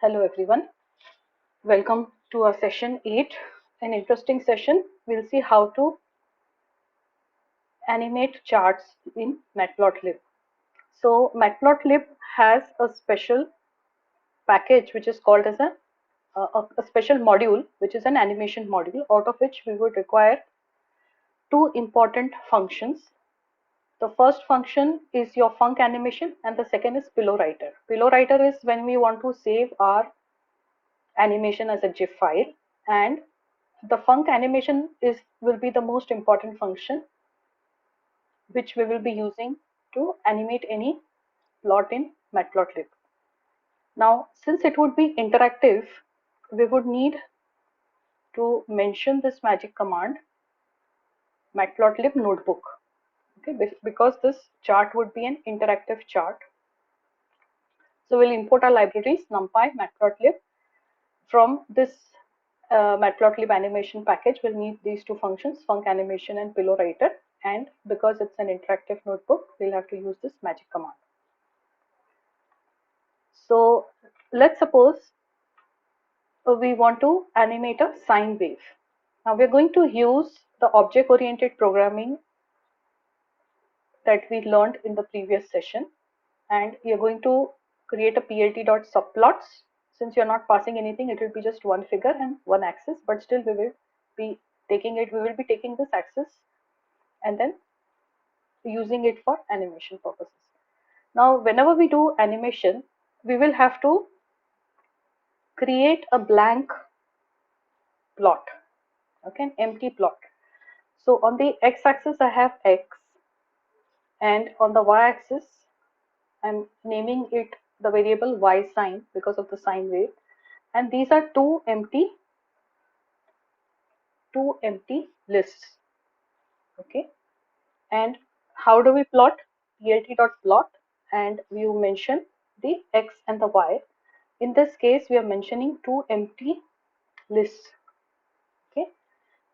Hello everyone, welcome to our session 8, an interesting session. We'll see how to animate charts in matplotlib. So matplotlib has a special package which is called as a special module, which is an animation module, out of which we would require two important functions. The first function is your func animation and the second is pillow writer. Pillow writer is when we want to save our animation as a GIF file, and the func animation will be the most important function which we will be using to animate any plot in matplotlib. Now, since it would be interactive, we would need to mention this magic command matplotlib notebook. Okay, because this chart would be an interactive chart. So we'll import our libraries numpy, matplotlib. From this matplotlib animation package, we'll need these two functions, func animation and pillow writer. And because it's an interactive notebook, we'll have to use this magic command. So let's suppose we want to animate a sine wave. Now we're going to use the object-oriented programming that we learned in the previous session, and you're going to create a plt.subplots. Since you're not passing anything, it will be just one figure and one axis, but still we will be taking this axis and then using it for animation purposes. Now whenever we do animation, we will have to create a blank plot, okay, an empty plot. So on the x-axis I have x, and on the y-axis I'm naming it the variable y sine because of the sine wave, and these are two empty lists. Okay, and how do we plot? plt.plot, and we mention the x and the y. In this case we are mentioning two empty lists. Okay,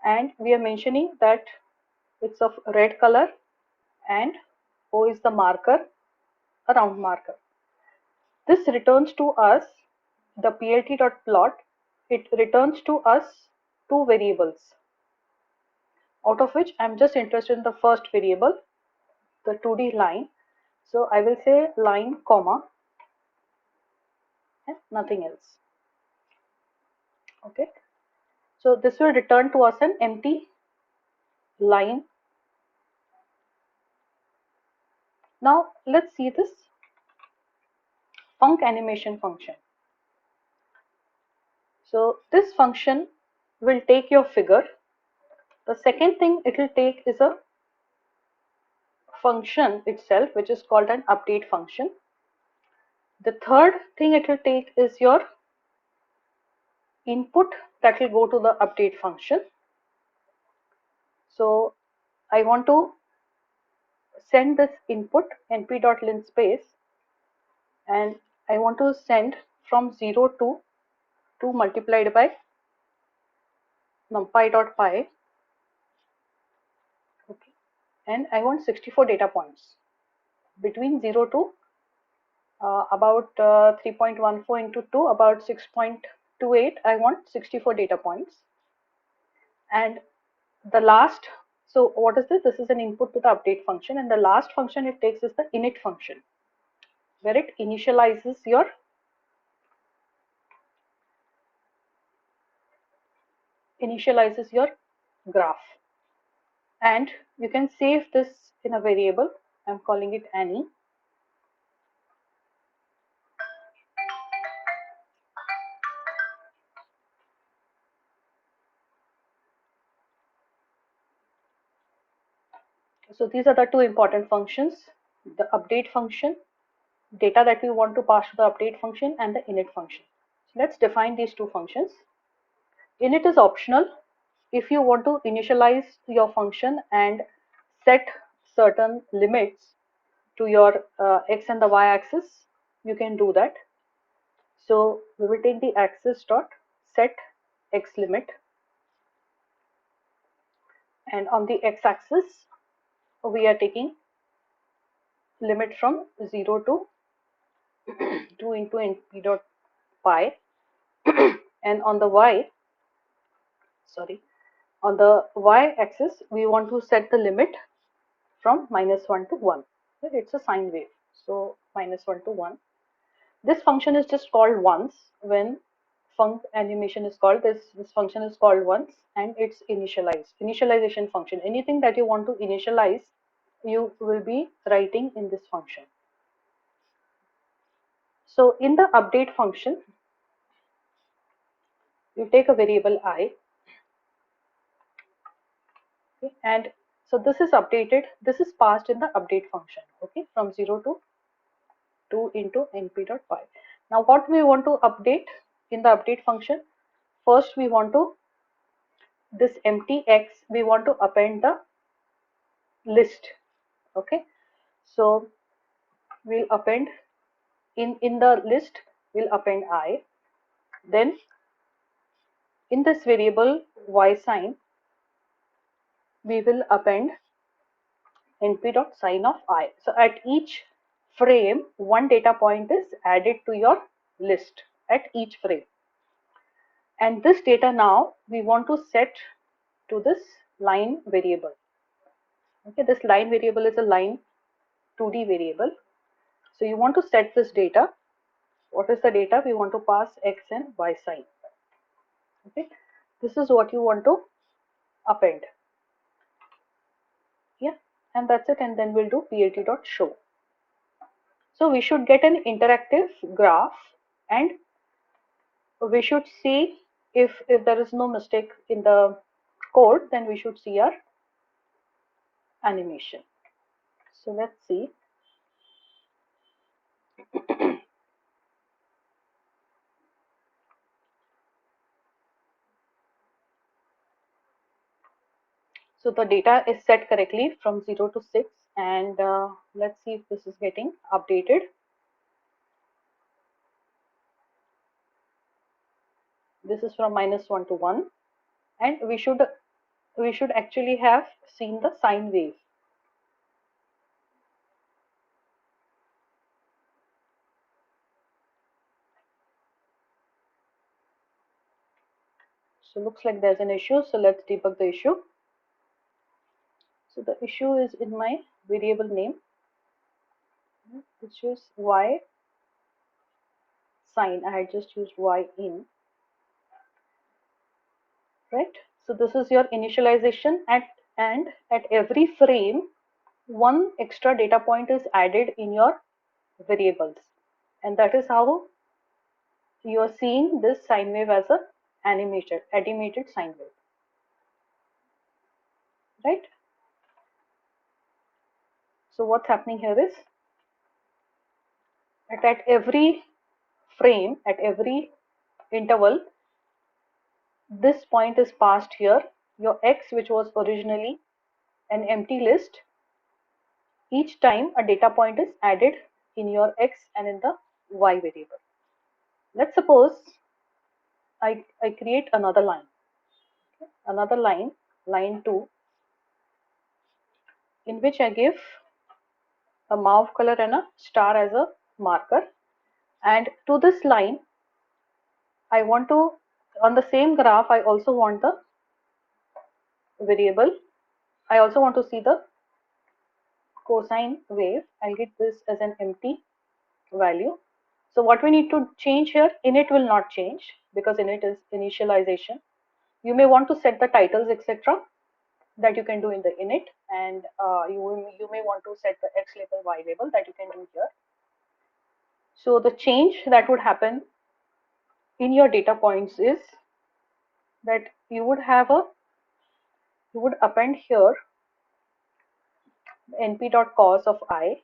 and we are mentioning that it's of red color and O is the marker, a round marker. This returns to us the plt.plot. It returns to us two variables, out of which I'm just interested in the first variable, the 2D line. So I will say line comma and nothing else. Okay, so this will return to us an empty line. Now let's see this func animation function. So this function will take your figure. The second thing it will take is a function itself, which is called an update function. The third thing it will take is your input that will go to the update function. So I want to send this input np.linspace, and I want to send from 0 to 2 multiplied by numpy.py. Okay, and I want 64 data points between 0 to about 3.14 into 2, about 6.28. I want 64 data points. And the last, so what is this? This is an input to the update function, and the last function it takes is the init function, where it initializes your graph. And you can save this in a variable. I'm calling it Annie. So these are the two important functions, the update function, data that we want to pass to the update function, and the init function. So let's define these two functions. Init is optional. If you want to initialize your function and set certain limits to your x and the y axis, you can do that. So we will take the axis dot set x limit, and on the x axis we are taking limit from 0 to 2 into np.py. pi. And on the on the y-axis, we want to set the limit from -1 to 1. It's a sine wave, so -1 to 1. This function is just called once when func animation is called. This function is called once, and it's initialization function. Anything that you want to initialize, you will be writing in this function. So in the update function, you take a variable I, okay, and so this is updated. This is passed in the update function, okay, from 0 to 2 into np.py. Now what we want to update in the update function? First we want to, this empty x, we want to append the list, okay. So we'll append in the list, we'll append I. Then in this variable y sign, we will append np.sign of I. So at each frame, one data point is added to your list at each frame. And this data now we want to set to this line variable. Okay, this line variable is a line 2D variable. So you want to set this data. What is the data? We want to pass x and y sign. Okay, this is what you want to append. Yeah, and that's it. And then we'll do plt.show. So we should get an interactive graph, and we should see if there is no mistake in the code, then we should see our animation. So let's see. So the data is set correctly from 0 to 6, and let's see if this is getting updated. This is from -1 to 1, and we should actually have seen the sine wave. So looks like there's an issue, so let's debug the issue. So the issue is in my variable name, which is y sign. I had just used y in, right? So this is your initialization, and at every frame, one extra data point is added in your variables, and that is how you are seeing this sine wave as a animated sine wave, right? So what's happening here is that at every frame, at every interval, this point is passed here. Your x, which was originally an empty list, each time a data point is added in your x and in the y variable. Let's suppose I create another line, line 2, in which I give a mauve color and a star as a marker, and to this line I want to, on the same graph, I also want the variable, I also want to see the cosine wave. I'll get this as an empty value. So what we need to change here, init will not change because init is initialization. You may want to set the titles, etc., that you can do in the init, and you may want to set the x label, y label, that you can do here. So the change that would happen in your data points is that you would append here np.cos of I,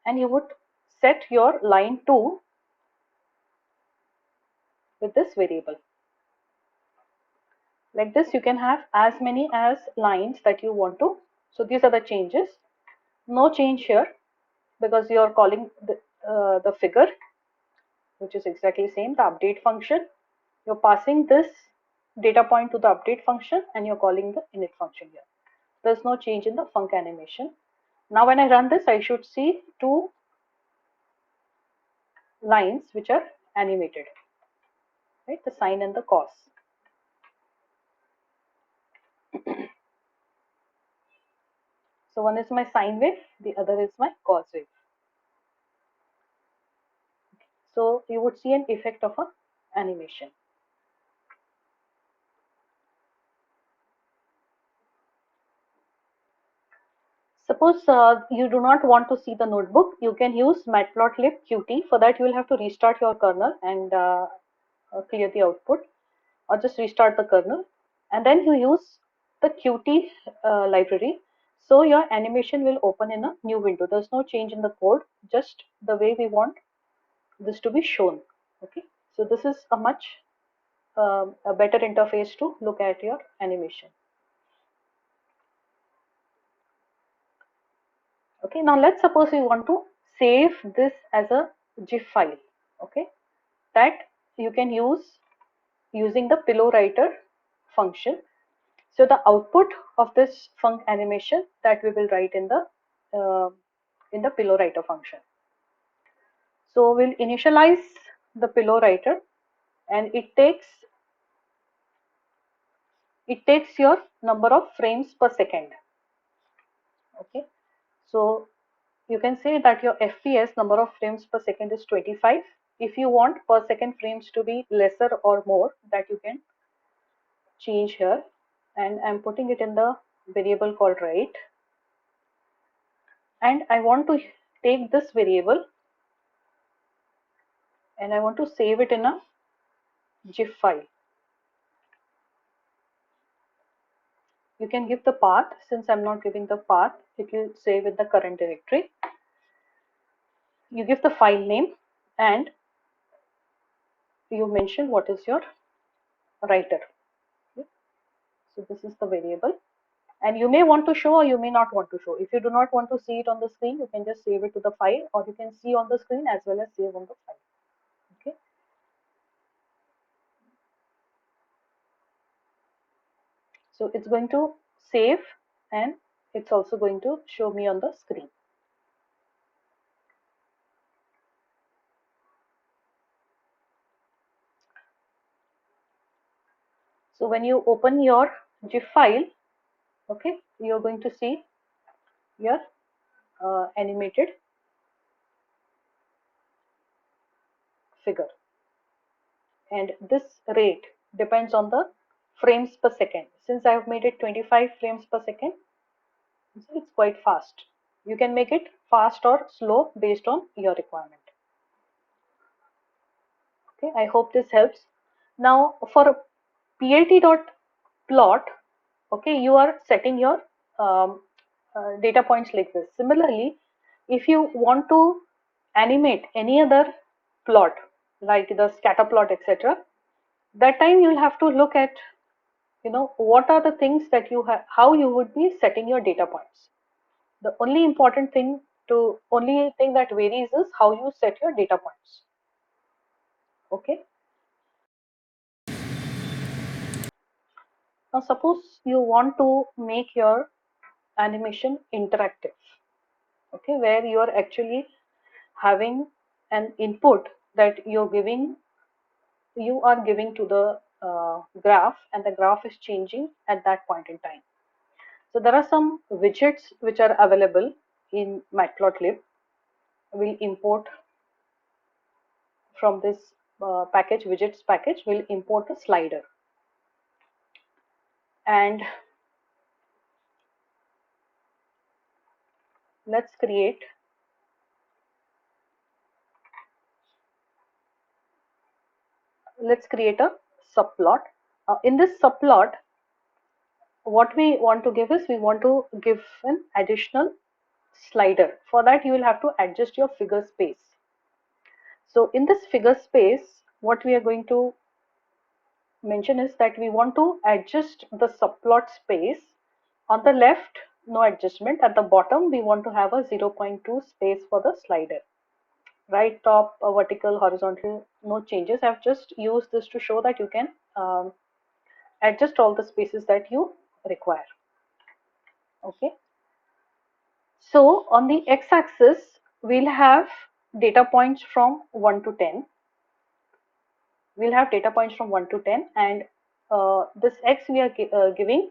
and you would set your line 2 with this variable. Like this, you can have as many as lines that you want to. So these are the changes. No change here because you are calling the figure, which is exactly same, the update function. You're passing this data point to the update function, and you're calling the init function here. There's no change in the func animation. Now when I run this, I should see 2 lines which are animated. right? The sine and the cos. So one is my sine wave, the other is my cos wave. So you would see an effect of a animation. Suppose you do not want to see the notebook, you can use matplotlib qt. For that you will have to restart your kernel and clear the output, or just restart the kernel, and then you use the qt library. So your animation will open in a new window. There's no change in the code, just the way we want this to be shown. Okay, so this is a much a better interface to look at your animation. Okay, now let's suppose we want to save this as a GIF file. Okay, that you can use using the pillow writer function. So the output of this func animation that we will write in the pillow writer function. So we'll initialize the pillow writer, and it takes your number of frames per second. Okay, so you can say that your FPS, number of frames per second, is 25. If you want per second frames to be lesser or more, that you can change here, and I'm putting it in the variable called write, and I want to take this variable and I want to save it in a GIF file. You can give the path. Since I'm not giving the path, it will save in the current directory. You give the file name and you mention what is your writer. Okay. So this is the variable, and you may want to show or you may not want to show. If you do not want to see it on the screen, you can just save it to the file, or you can see on the screen as well as save on the file. Okay. So it's going to save, and it's also going to show me on the screen. So when you open your GIF file, okay, you're going to see your animated figure, and this rate depends on the frames per second. Since I have made it 25 frames per second, it's quite fast. You can make it fast or slow based on your requirement. Okay, I hope this helps. Now for plt.plot, okay, you are setting your data points like this. Similarly, if you want to animate any other plot like the ScatterPlot, etc., that time you'll have to look at, what are the things that you have, how you would be setting your data points. The only thing that varies is how you set your data points. Okay. Now suppose you want to make your animation interactive, okay, where you are actually having an input that you are giving to the graph, and the graph is changing at that point in time. So there are some widgets which are available in matplotlib. We'll import from this package, widgets package, we'll import a slider, and let's create a subplot. In this subplot, what we want to give is, we want to give an additional slider. For that you will have to adjust your figure space. So in this figure space, what we are going to mention is that we want to adjust the subplot space. On the left, no adjustment. At the bottom, we want to have a 0.2 space for the slider. Right, top, vertical, horizontal, no changes. I've just used this to show that you can adjust all the spaces that you require. Okay. So on the x-axis, we'll have data points from 1 to 10. we'll have data points from 1 to 10, and this x we are giving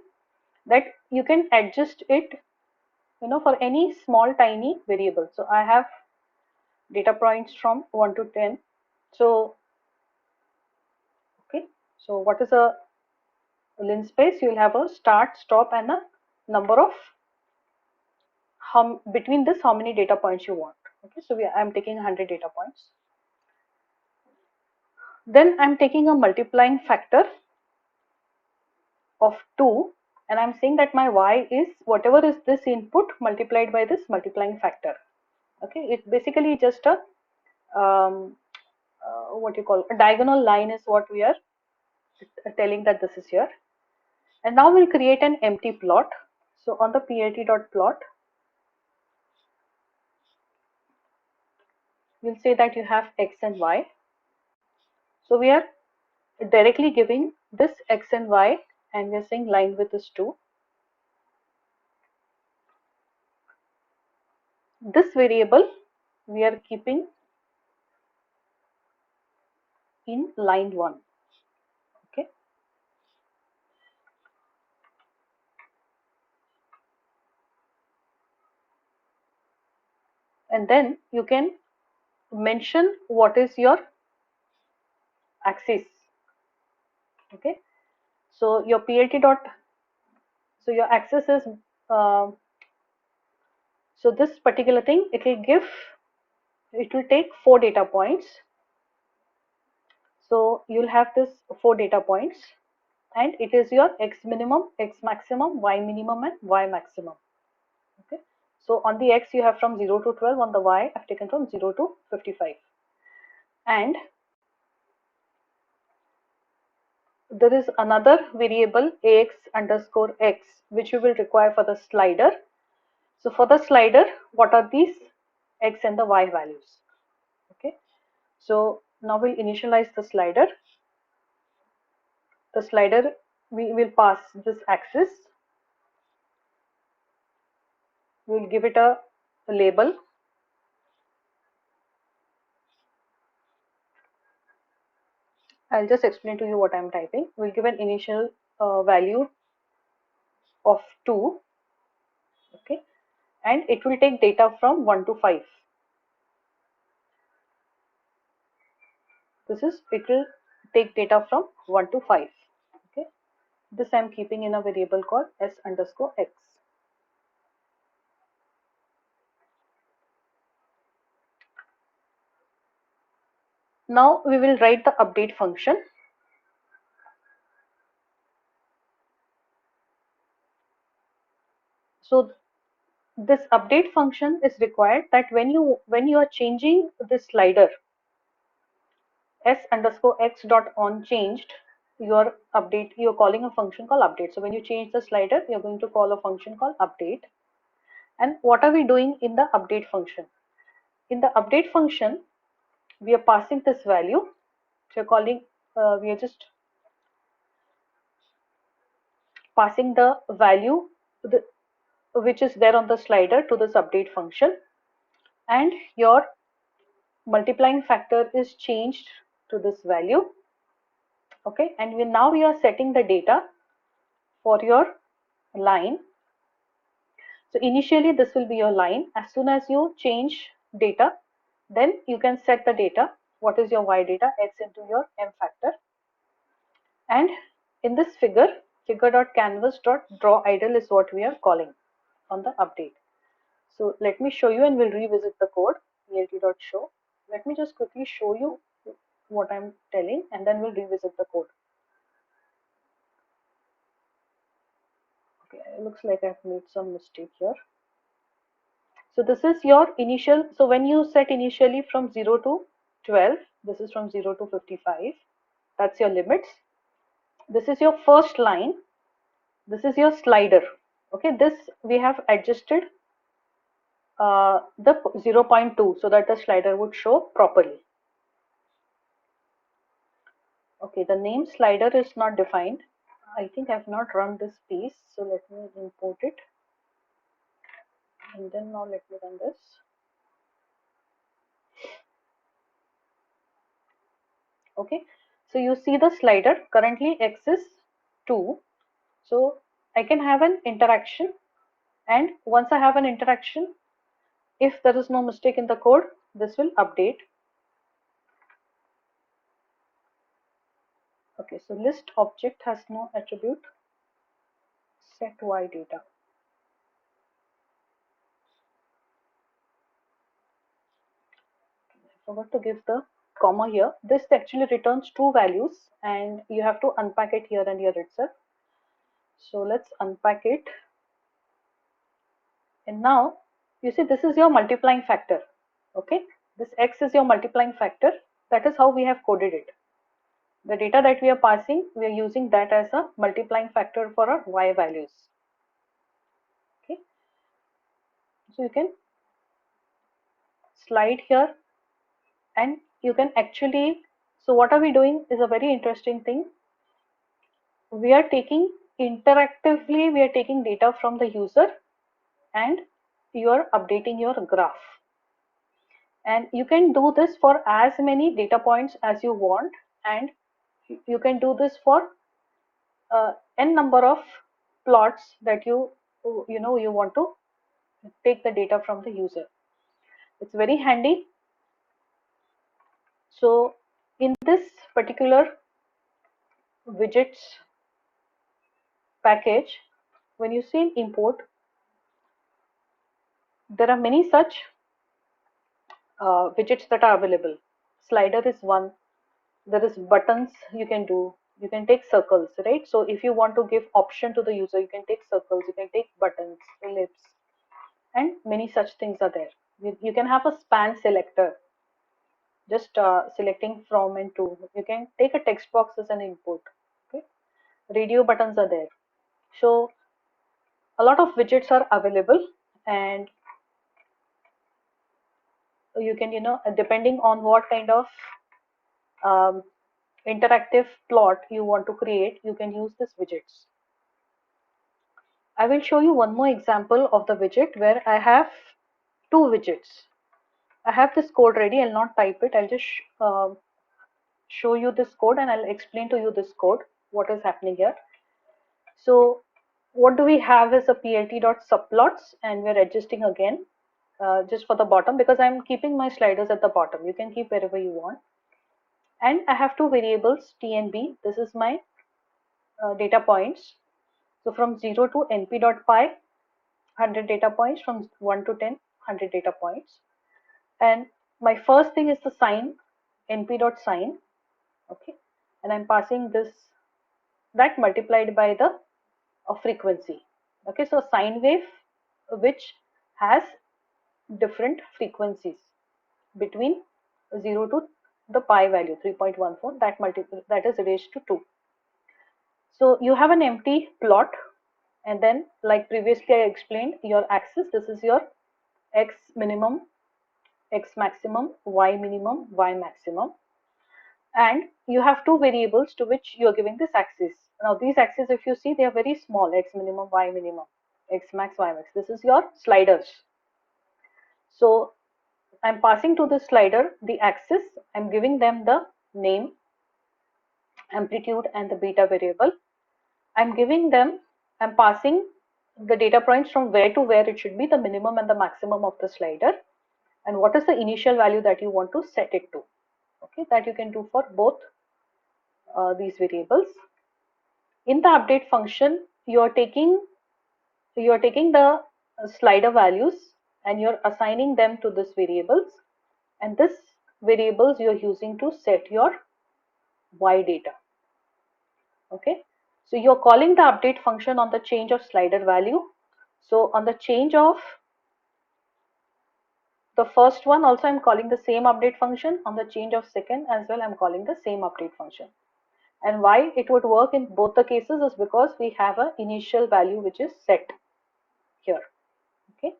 that you can adjust it, for any small tiny variable. So I have data points from 1 to 10. So okay, so what is a linspace? You'll have a start, stop, and a number of between this how many data points you want. Okay, so I'm taking 100 data points. Then I'm taking a multiplying factor of 2, and I'm saying that my y is whatever is this input multiplied by this multiplying factor. Okay, it's basically just a what you call a diagonal line is what we are telling that this is here. And now we'll create an empty plot. So on the plt.plot, we'll say that you have x and y. So we are directly giving this x and y, and we're saying line width is 2. This variable we are keeping in line 1. Okay. And then you can mention what is your axis. Okay. So your plt dot, so your axis is so this particular thing, it will take 4 data points. So you'll have this 4 data points, and it is your x minimum, x maximum, y minimum, and y maximum. Okay. So on the x you have from 0 to 12, on the y I've taken from 0 to 55. And there is another variable ax underscore x which you will require for the slider. So for the slider, what are these x and the y values? Okay. So now we'll initialize the slider. The slider, we will pass this axis. We'll give it a label. I'll just explain to you what I'm typing. We'll give an initial value of 2. Okay, and it will take data from 1 to 5. It will take data from 1 to 5. Okay, this I'm keeping in a variable called s underscore x. Now we will write the update function. So this update function is required that when you are changing this slider s underscore x dot on changed, you're calling a function called update. So when you change the slider, you're going to call a function called update. And what are we doing in the update function? In the update function, we are passing this value. So we are just passing the value which is there on the slider to this update function, and your multiplying factor is changed to this value. Okay, and now we are setting the data for your line. So initially this will be your line. As soon as you change data, then you can set the data. What is your y data? X into your m factor. And in this figure.canvas.draw idle is what we are calling on the update. So let me show you, and we'll revisit the code. plt.show. Let me just quickly show you what I'm telling, and then we'll revisit the code. Okay, it looks like I've made some mistake here. So this is your initial. So when you set initially from 0 to 12, this is from 0 to 55. That's your limits. This is your first line. This is your slider. Okay, this we have adjusted the 0.2 so that the slider would show properly. Okay, the name slider is not defined. I think I have not run this piece, so let me import it, and then now let me run this. Okay, So you see the slider, currently x is 2. So I can have an interaction, and once I have an interaction, if there is no mistake in the code, this will update. Okay, so list object has no attribute set y data. I forgot to give the comma here. This actually returns two values, and you have to unpack it here and here itself. So let's unpack it. And now you see this is your multiplying factor. Okay, this x is your multiplying factor. That is how we have coded it. The data that we are passing, we are using that as a multiplying factor for our y values. Okay, so you can slide here, and you can actually, so what are we doing is a very interesting thing. We are taking interactively, we are taking data from the user, and you are updating your graph. And you can do this for as many data points as you want, and you can do this for n number of plots that you want to take the data from the user. It's very handy. So in this particular widgets package, when you see import, there are many such widgets that are available. Slider is one. There is buttons you can do. You can take circles, right? So if you want to give option to the user, you can take circles, you can take buttons, ellipse, and many such things are there. You can have a span selector, just selecting from and to. You can take a text box as an input. Okay, radio buttons are there. So a lot of widgets are available, and you can, depending on what kind of um, interactive plot you want to create, you can use these widgets. I will show you one more example of the widget where I have two widgets. I have this code ready. I'll not type it. I'll just show you this code, and I'll explain to you this code, what is happening here. So what do we have is a plt.subplots, and we're adjusting again just for the bottom, because I'm keeping my sliders at the bottom. You can keep wherever you want. And I have two variables, t and b. This is my data points. So from 0 to np.py, 100 data points, from 1 to 10, 100 data points. And my first thing is the sign, np.sign. Okay, and I'm passing this, that multiplied by the frequency. Okay, so sine wave which has different frequencies between 0 to the pi value 3.14, that is raised to 2. So you have an empty plot, and then like previously I explained, your axis, this is your x minimum, x maximum, y minimum, y maximum, and you have two variables to which you are giving this axis. Now these axes, if you see, they are very small, x minimum, y minimum, x max, y max. This is your sliders. So I'm passing to the slider the axis, I'm giving them the name, amplitude, and the beta variable. I'm giving them, I'm passing the data points from where to where it should be, the minimum and the maximum of the slider, and what is the initial value that you want to set it to. Okay, that you can do for both these variables. In the update function, you are taking the slider values, and you're assigning them to this variables, and this variables you're using to set your y data. Okay, so you're calling the update function on the change of slider value. So on the change of the first one also, I'm calling the same update function. On the change of second as well, I'm calling the same update function. And why it would work in both the cases is because we have an initial value which is set here. Okay,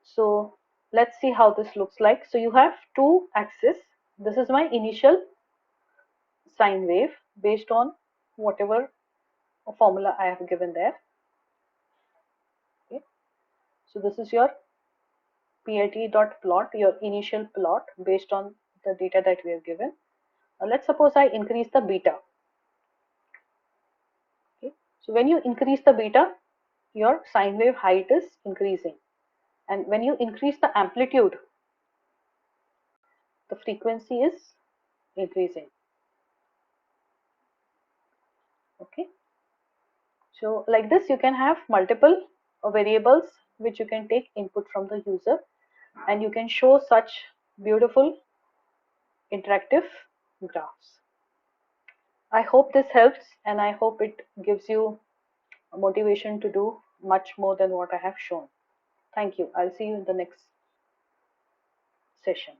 so let's see how this looks like. So you have two axes. This is my initial sine wave based on whatever formula I have given there. Okay, so this is your plt.plot, your initial plot based on the data that we have given. let's suppose I increase the beta. Okay. So when you increase the beta, your sine wave height is increasing, and when you increase the amplitude, the frequency is increasing. Okay. So like this, you can have multiple variables which you can take input from the user, and you can show such beautiful interactive graphs. I hope this helps, and I hope it gives you a motivation to do much more than what I have shown. Thank you. I'll see you in the next session.